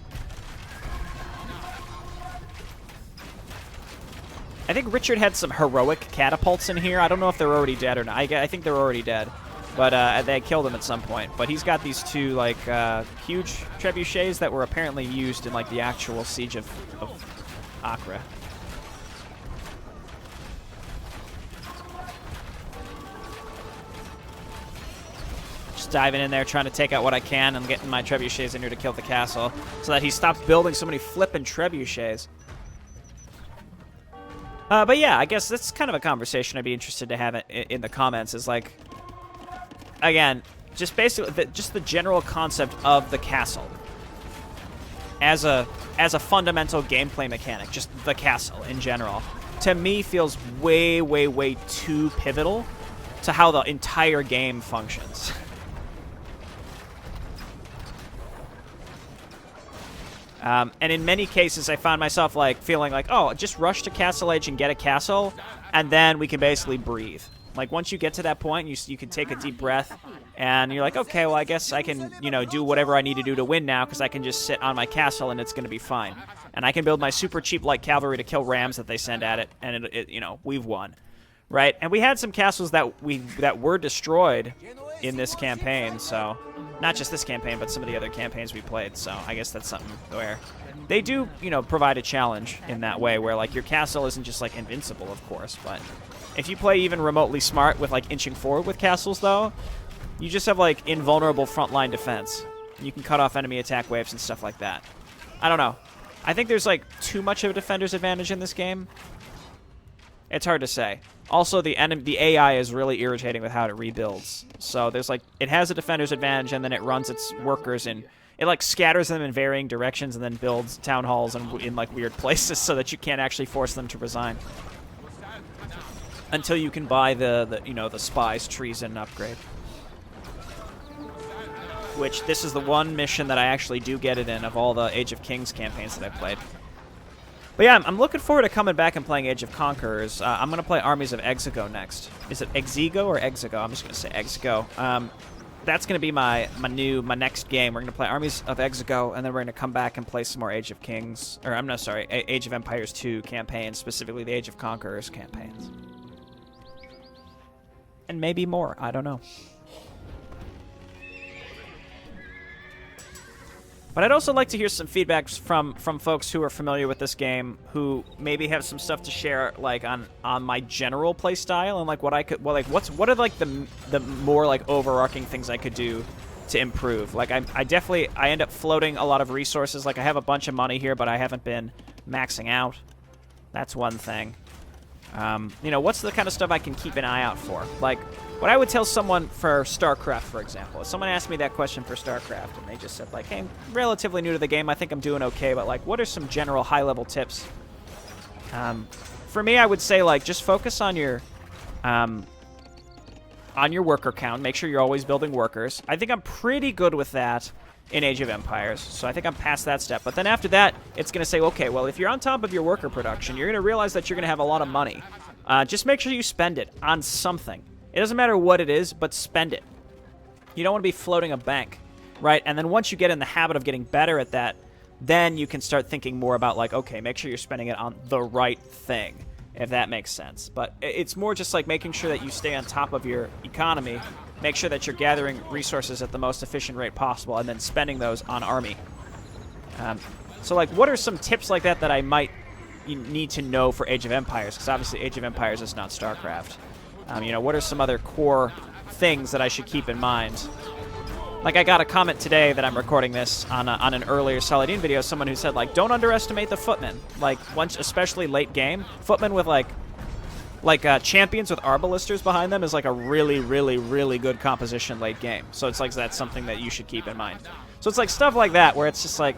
I think Richard had some heroic catapults in here. I don't know if they're already dead or not. I think they're already dead. But they killed him at some point. But he's got these 2, like, huge trebuchets that were apparently used in, like, the actual siege of Acre. Just diving in there, trying to take out what I can, and getting my trebuchets in here to kill the castle, so that he stops building so many flippin' trebuchets. But yeah, I guess that's kind of a conversation I'd be interested to have in the comments. Is like, again, just basically just the general concept of the castle as a fundamental gameplay mechanic. Just the castle in general, to me, feels way, way, way too pivotal to how the entire game functions. And in many cases, I found myself, like, feeling like, oh, just rush to Castle Age and get a castle, and then we can basically breathe. Like, once you get to that point, you can take a deep breath, and you're like, okay, well, I guess I can, you know, do whatever I need to do to win now, because I can just sit on my castle, and it's going to be fine. And I can build my super cheap light cavalry to kill rams that they send at it, and, you know, we've won. Right? And we had some castles that were destroyed in this campaign, so not just this campaign, but some of the other campaigns we played. So I guess that's something where they do, you know, provide a challenge in that way, where, like, your castle isn't just, like, invincible, of course, but if you play even remotely smart with, like, inching forward with castles, though, you just have, like, invulnerable frontline defense. You can cut off enemy attack waves and stuff like that. I don't know. I think there's, like, too much of a defender's advantage in this game. It's hard to say. Also, the AI is really irritating with how it rebuilds. So there's, like, it has a defender's advantage, and then it runs its workers in, it, like, scatters them in varying directions, and then builds town halls in like, weird places so that you can't actually force them to resign. Until you can buy the you know, the spies, treason upgrade. Which, this is the one mission that I actually do get it in of all the Age of Kings campaigns that I've played. But yeah, I'm looking forward to coming back and playing Age of Conquerors. I'm going to play Armies of Exego next. Is it Exego or Exego? I'm just going to say Exego. that's going to be my next game. We're going to play Armies of Exego, and then we're going to come back and play some more Age of Kings, or I'm not sorry, Age of Empires 2 campaigns, specifically the Age of Conquerors campaigns. And maybe more, I don't know. But I'd also like to hear some feedback from folks who are familiar with this game, who maybe have some stuff to share, like on my general play style, and like what I could, well, like what are like the more like overarching things I could do to improve. Like I end up floating a lot of resources. Like I have a bunch of money here, but I haven't been maxing out. That's one thing. You know, what's the kind of stuff I can keep an eye out for? Like, what I would tell someone for StarCraft, for example, if someone asked me that question for StarCraft, and they just said, like, hey, I'm relatively new to the game, I think I'm doing okay, but, like, what are some general high-level tips? For me, I would say, like, just focus on your worker count. Make sure you're always building workers. I think I'm pretty good with that in Age of Empires, so I think I'm past that step. But then after that, it's going to say, okay, well, if you're on top of your worker production, you're going to realize that you're going to have a lot of money. Just make sure you spend it on something. It doesn't matter what it is, but spend it. You don't want to be floating a bank, right? And then once you get in the habit of getting better at that, then you can start thinking more about, like, okay, make sure you're spending it on the right thing, if that makes sense. But it's more just like making sure that you stay on top of your economy, make sure that you're gathering resources at the most efficient rate possible, and then spending those on army. So, like, what are some tips like that that I might need to know for Age of Empires? Because obviously Age of Empires is not StarCraft. You know, what are some other core things that I should keep in mind? Like, I got a comment today that I'm recording this on an earlier Saladin video, someone who said, like, don't underestimate the footmen. Like, once, especially late game, footmen with, like champions with arbalisters behind them is, like, a really, really, really good composition late game. So it's, like, that's something that you should keep in mind. So it's, like, stuff like that where it's just, like,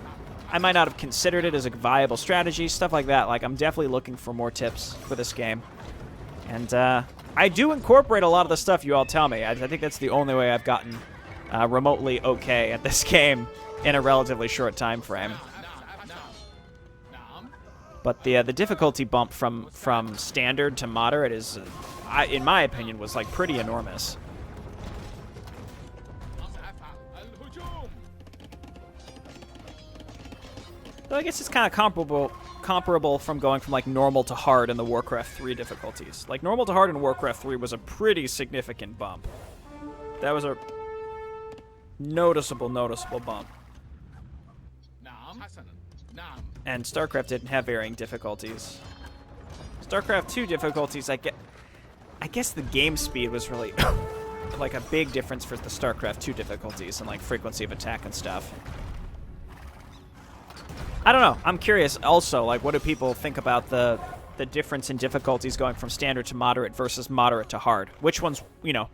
I might not have considered it as a viable strategy, stuff like that. Like, I'm definitely looking for more tips for this game. And, I do incorporate a lot of the stuff you all tell me. I think that's the only way I've gotten remotely okay at this game in a relatively short time frame. But the difficulty bump from standard to moderate is, in my opinion, was like pretty enormous. So I guess it's kind of comparable from going from like normal to hard in the Warcraft 3 difficulties. Like normal to hard in Warcraft 3 was a pretty significant bump. That was a noticeable bump. And StarCraft didn't have varying difficulties. StarCraft 2 difficulties, I guess the game speed was really like a big difference for the StarCraft 2 difficulties and like frequency of attack and stuff. I don't know. I'm curious also, like, what do people think about the difference in difficulties going from standard to moderate versus moderate to hard? Which ones, you know,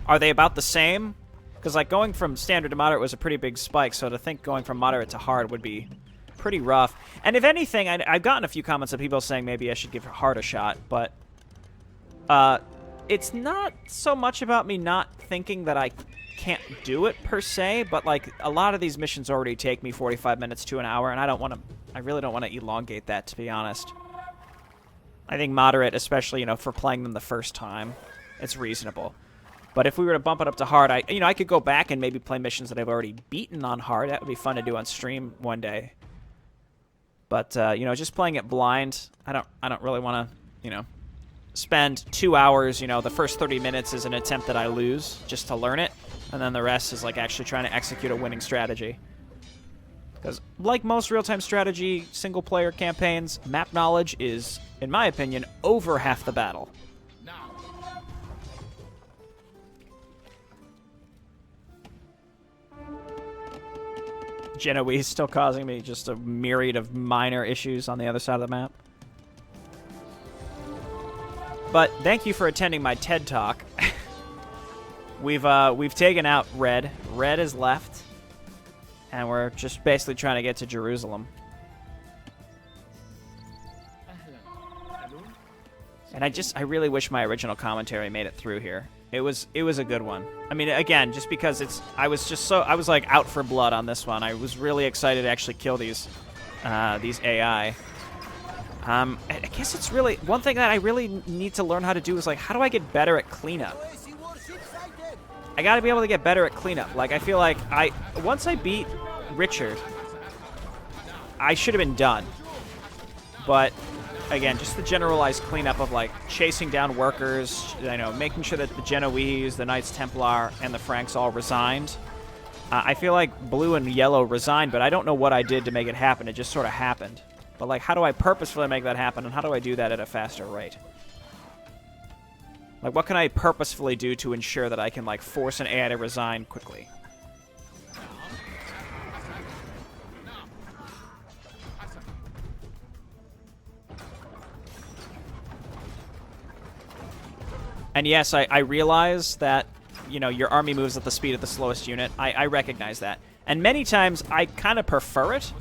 are they about the same? Because, like, going from standard to moderate was a pretty big spike, so to think going from moderate to hard would be pretty rough. And if anything, I've gotten a few comments of people saying maybe I should give hard a shot, but it's not so much about me not thinking that I can't do it per se, but like a lot of these missions already take me 45 minutes to an hour, and I really don't want to elongate that, to be honest. I think moderate, especially, you know, for playing them the first time, it's reasonable. But if we were to bump it up to hard, I could go back and maybe play missions that I've already beaten on hard. That would be fun to do on stream one day. But you know, just playing it blind, I don't really want to, you know, spend 2 hours, you know, the first 30 minutes is an attempt that I lose just to learn it, and then the rest is like actually trying to execute a winning strategy. Because like most real-time strategy single-player campaigns, map knowledge is, in my opinion, over half the battle. Genoese still causing me just a myriad of minor issues on the other side of the map. But thank you for attending my TED Talk. We've taken out Red. Red is left. And we're just basically trying to get to Jerusalem. And I really wish my original commentary made it through here. It was a good one. I mean, again, just because I was like out for blood on this one. I was really excited to actually kill these AI. I guess it's really one thing that I really need to learn how to do is like, how do I get better at cleanup? I gotta be able to get better at cleanup. Like, I feel like once I beat Richard, I should have been done. But again, just the generalized cleanup of like chasing down workers, you know, making sure that the Genoese, the Knights Templar, and the Franks all resigned. I feel like blue and yellow resigned, but I don't know what I did to make it happen. It just sort of happened. But like, how do I purposefully make that happen, and how do I do that at a faster rate? Like, what can I purposefully do to ensure that I can like force an AI to resign quickly? And yes, I realize that, you know, your army moves at the speed of the slowest unit. I recognize that. And many times I kind of prefer it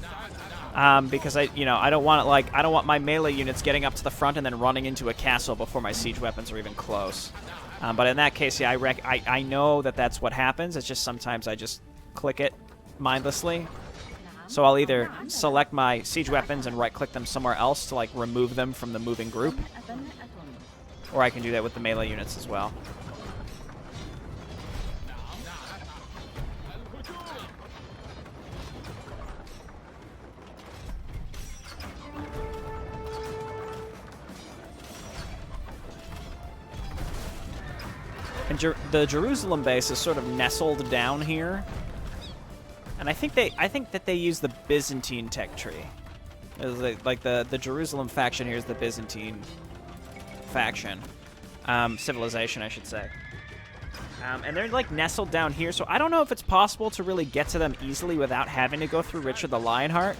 because I don't want it, like, I don't want my melee units getting up to the front and then running into a castle before my siege weapons are even close. But in that case, yeah, I know that that's what happens. It's just sometimes I just click it mindlessly. So I'll either select my siege weapons and right-click them somewhere else to like remove them from the moving group, or I can do that with the melee units as well. And the Jerusalem base is sort of nestled down here, and I think that they use the Byzantine tech tree. Like the Jerusalem faction here is the Byzantine faction, civilization, I should say. And they're like nestled down here, so I don't know if it's possible to really get to them easily without having to go through Richard the Lionheart,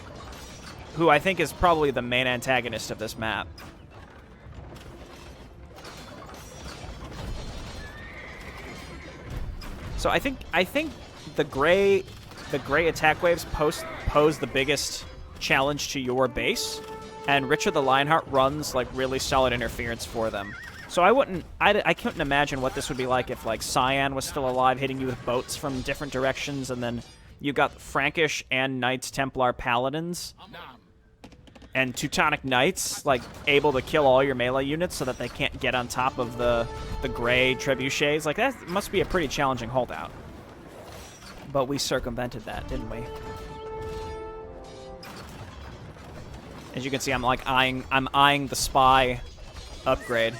who I think is probably the main antagonist of this map. So I think the gray attack waves pose the biggest challenge to your base, and Richard the Lionheart runs like really solid interference for them. So I couldn't imagine what this would be like if like Cyan was still alive, hitting you with boats from different directions, and then you got Frankish and Knights Templar Paladins and Teutonic Knights like able to kill all your melee units so that they can't get on top of the gray trebuchets. Like, that must be a pretty challenging holdout. But we circumvented that, didn't we? As you can see, I'm eyeing the spy upgrade.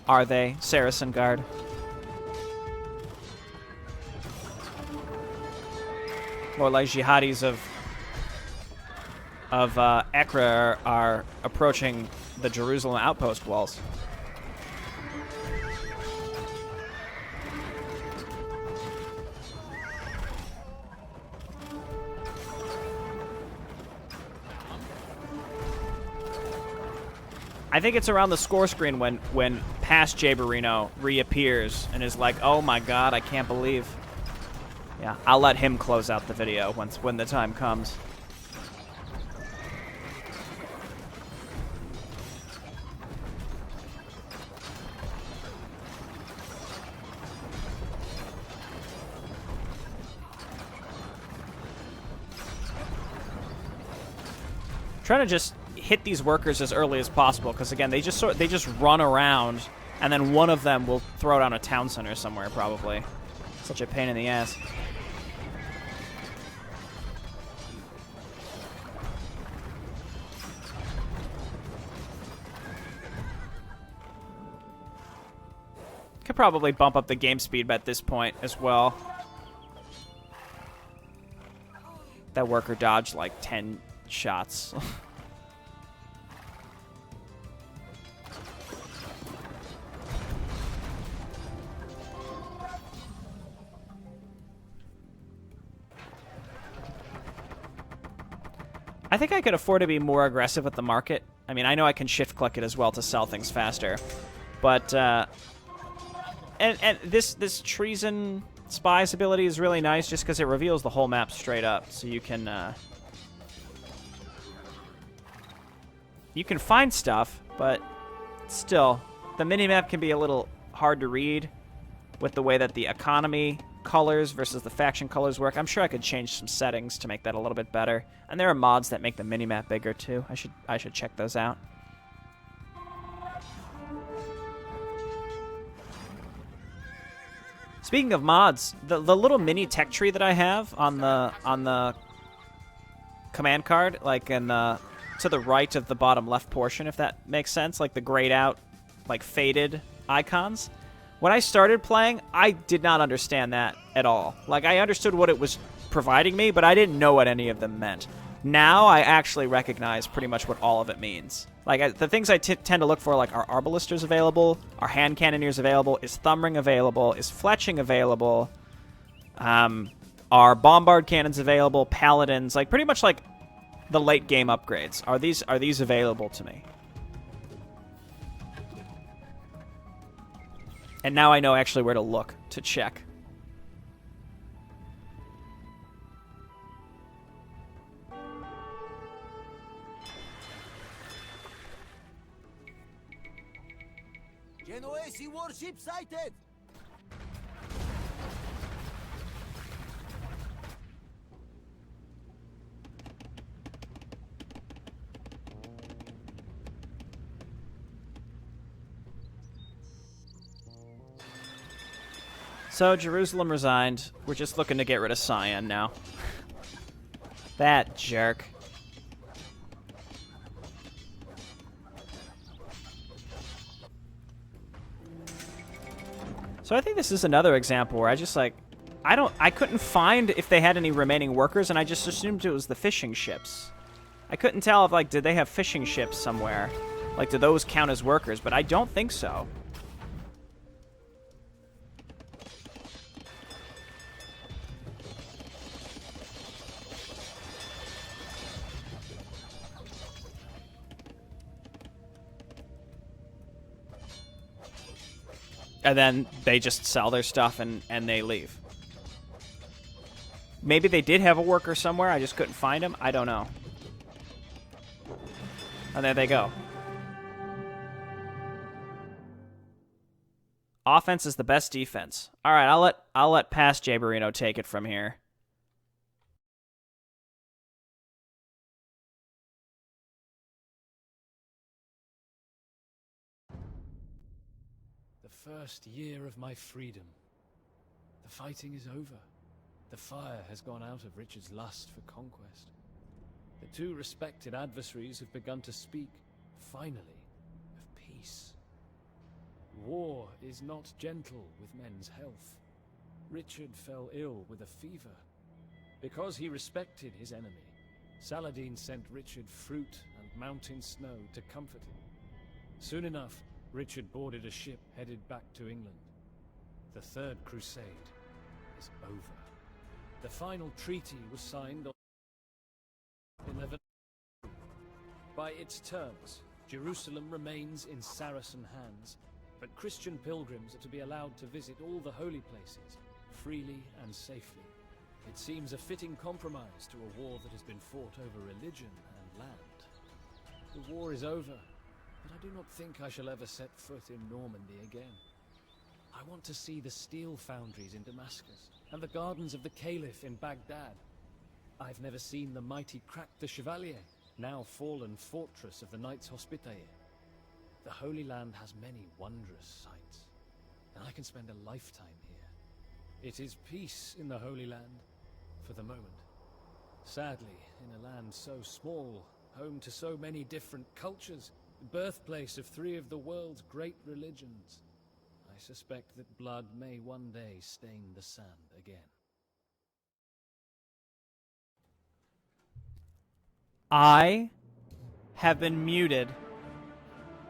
Are they Saracen Guard? More like jihadis of Acre are approaching the Jerusalem outpost walls. I think it's around the score screen when past Jaberino reappears and is like, "Oh my God, I can't believe." Yeah, I'll let him close out the video when the time comes. Trying to just hit these workers as early as possible, because again, they just run around, and then one of them will throw down a town center somewhere, probably. Such a pain in the ass. Could probably bump up the game speed at this point as well. That worker dodged like 10 shots. I think I could afford to be more aggressive with the market. I mean, I know I can shift click it as well to sell things faster, but and this treason spies ability is really nice just because it reveals the whole map straight up, so you can find stuff, but still, the minimap can be a little hard to read with the way that the economy colors versus the faction colors work. I'm sure I could change some settings to make that a little bit better. And there are mods that make the minimap bigger too. I should check those out. Speaking of mods, the little mini tech tree that I have on the command card, like in the to the right of the bottom left portion, if that makes sense, like the grayed out, like faded icons. When I started playing, I did not understand that at all. Like, I understood what it was providing me, but I didn't know what any of them meant. Now I actually recognize pretty much what all of it means. Like, the things I tend to look for, like, are arbalisters available? Are hand cannoneers available? Is thumbring available? Is fletching available? Are bombard cannons available? Paladins? Like, pretty much like the late game upgrades. Are these available to me? And now I know actually where to look to check. Genoese warship sighted! So, Jerusalem resigned. We're just looking to get rid of Cyan now. That jerk. So I think this is another example where I just, like, I couldn't find if they had any remaining workers, and I just assumed it was the fishing ships. I couldn't tell if, like, did they have fishing ships somewhere? Like, do those count as workers? But I don't think so. And then they just sell their stuff and they leave. Maybe they did have a worker somewhere, I just couldn't find him. I don't know. And there they go. Offense is the best defense. All right, I'll let past Jay Barino take it from here. The first year of my freedom. The fighting is over. The fire has gone out of Richard's lust for conquest. The two respected adversaries have begun to speak, finally, of peace. War is not gentle with men's health. Richard fell ill with a fever. Because he respected his enemy, Saladin sent Richard fruit and mountain snow to comfort him. Soon enough, Richard boarded a ship headed back to England. The Third Crusade is over. The final treaty was signed on 11. By its terms, Jerusalem remains in Saracen hands, but Christian pilgrims are to be allowed to visit all the holy places, freely and safely. It seems a fitting compromise to a war that has been fought over religion and land. The war is over, but I do not think I shall ever set foot in Normandy again. I want to see the steel foundries in Damascus, and the gardens of the Caliph in Baghdad. I've never seen the mighty Crac the Chevalier, now fallen fortress of the Knights Hospitaller. The Holy Land has many wondrous sights, and I can spend a lifetime here. It is peace in the Holy Land, for the moment. Sadly, in a land so small, home to so many different cultures, birthplace of three of the world's great religions, I suspect that blood may one day stain the sand again. I have been muted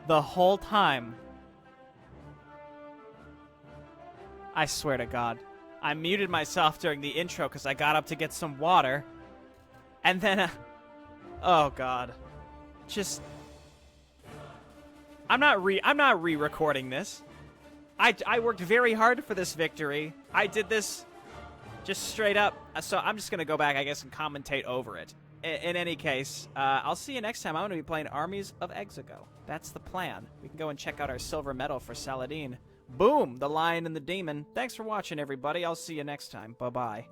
the whole time. I swear to God. I muted myself during the intro because I got up to get some water. And then, oh God. Just, I'm not re-recording this. I worked very hard for this victory. I did this just straight up. So I'm just going to go back, I guess, and commentate over it. In any case, I'll see you next time. I'm going to be playing Armies of Exego. That's the plan. We can go and check out our silver medal for Saladin. Boom! The Lion and the Demon. Thanks for watching, everybody. I'll see you next time. Bye-bye.